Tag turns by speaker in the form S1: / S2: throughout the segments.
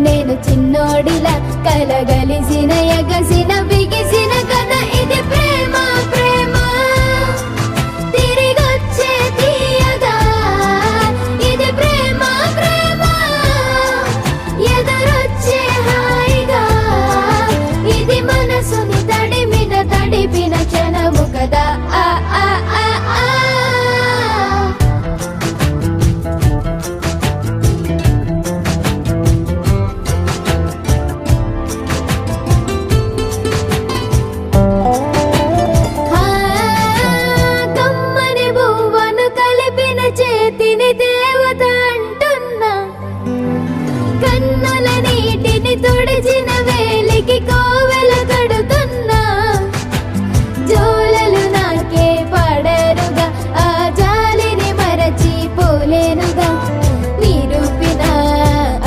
S1: నేను చిన్నోడిలా కలగలిసిన ఎగసిన బిగిసిన కథ ఇది ప్రేమ ప్రేమ తిరిగొచ్చే తీయగా ఇది ప్రేమ ప్రేమ ఎదురొచ్చే హాయిగా ఇది మనసుని తడిపిన క్షణము కదా ఆ ఆ ఆ ఆ తుడిచిన వేలికి కోవెల కడుతున్నా జోలలు నాకే పడరుగా ఆ జాలిని మరచి పోలేనుగా నిరూపిన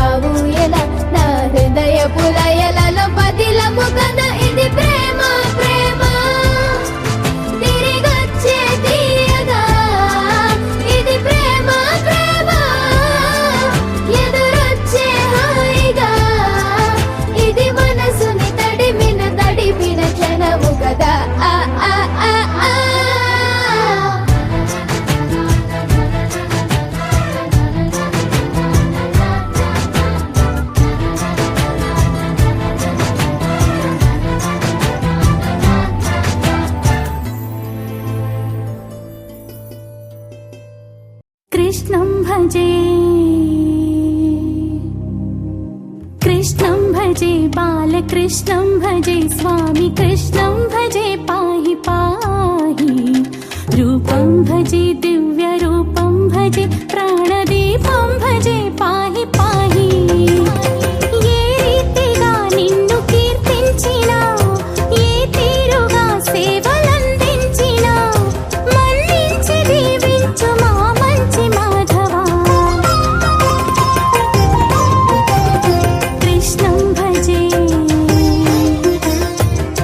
S1: ఆ ఊయల నా హృదయ పులయలలో పదిలము కదా ఇది ప్రేమ ప్రేమ తిరిగొచ్చే తీయగా ఇది ప్రేమ ప్రేమ ఎదురొచ్చే హాయిగా ఇది మనసుని తడిపిన క్షణము కదా ఆ ఆ ఆ ఆ
S2: కృష్ణం భజే कृष्णं भजे बालकृष्णं भजे स्वामी कृष्णं भजे पाहि पाहि रूपं भजे दिव्यरूपं भजे प्राणदीपं भजे पाहि पाहि ये रीतिगा निन्नु कीर्तिंचिना ये तीरुगा సేవలందించినా మన్నించి దీవించు మా మంచి మాధవా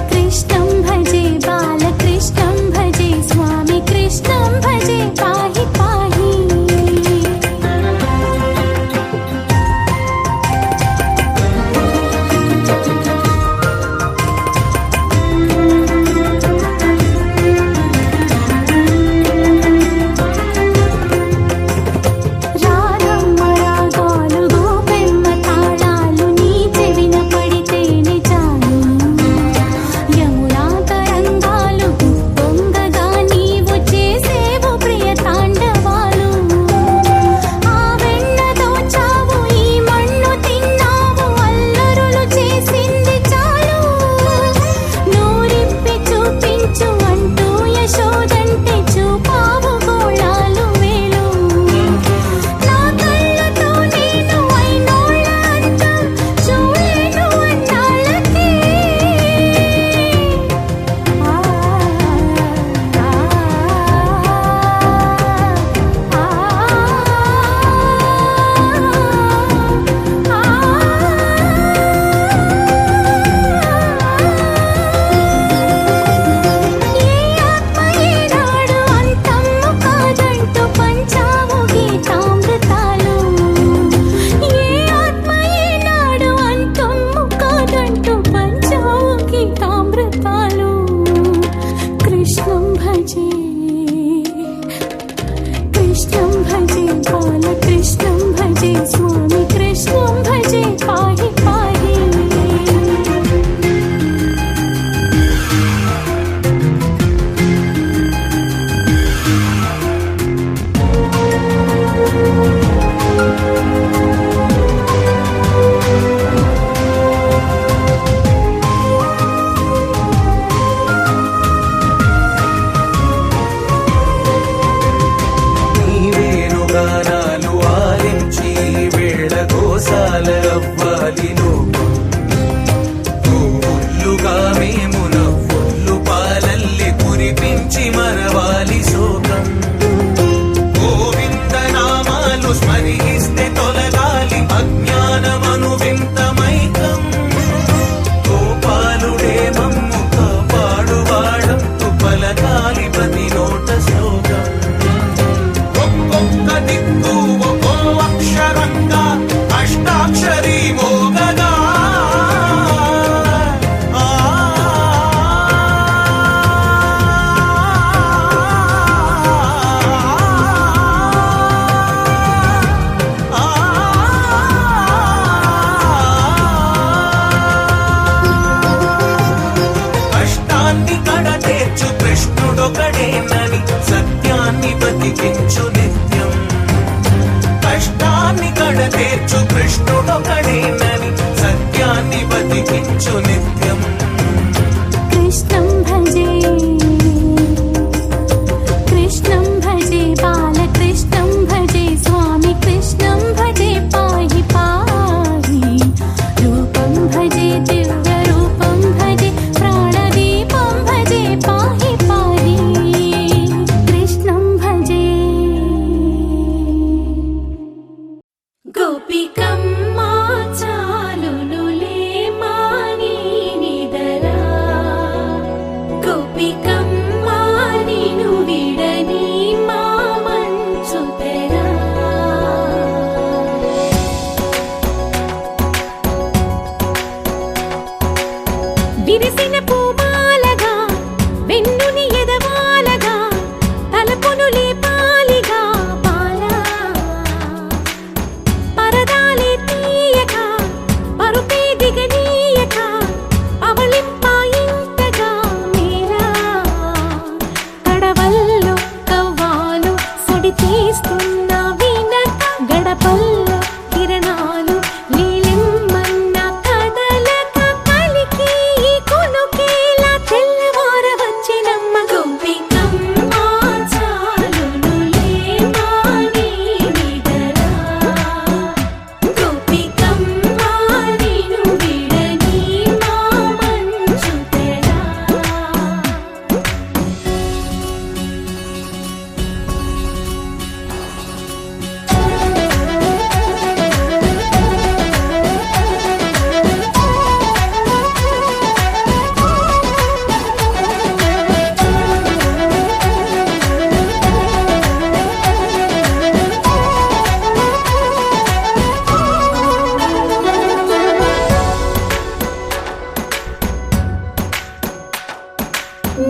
S2: कृष्णं भजे बालकृष्णं भजे स्वामी कृष्णं भजे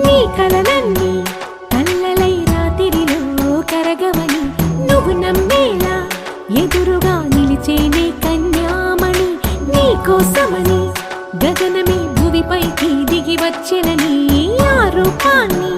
S2: నీ కలలన్నీ కల్లలై రాత్రిలో కరగవని నువ్వు నమ్మేలా ఎదురుగా నిలిచేనే కన్యామణి నీ కోసమని గగనమే భువిపైకి దిగి వచ్చెనని ఆ రూపాన్ని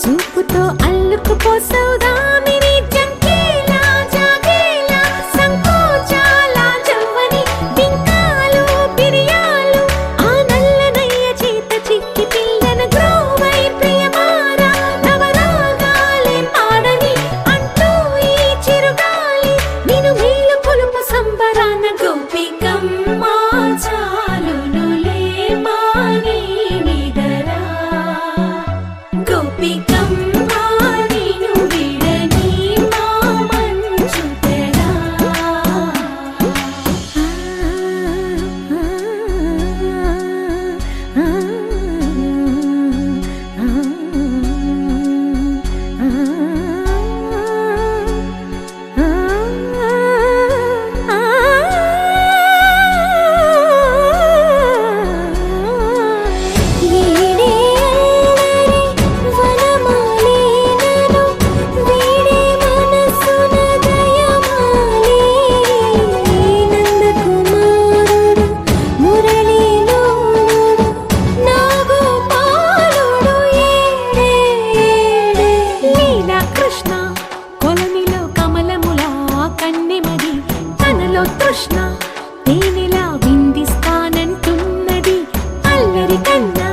S2: చూపుతో అల్లుకుపోసౌదామిని జంకేలా జాగేలా సంకోచాల జవ్వని బింకాలు బిరియాలు ఆ నల్లనయ్య చేత చిక్కి పిల్లన గ్రోవై ప్రియమారా నవరాగాలే పాడని అంటూ ఈ చిరుగాలి నిన్ను మేలు కొలుపు సంబరాన గోపికమ్మ చాలునులే మాని నిదరా గోపికమ్మ నిన్ను విడని మా మంచు తెరా కృష్ణ కొలనిలో కమలములా కన్నెమది తనలో తృష్ణ తేనెలా విందిస్తానంటున్నది అల్లరి కన్నా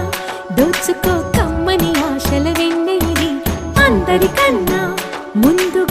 S2: దోచుకో కమ్మని ఆశల వెన్నెయిది అందరికన్నా ముందు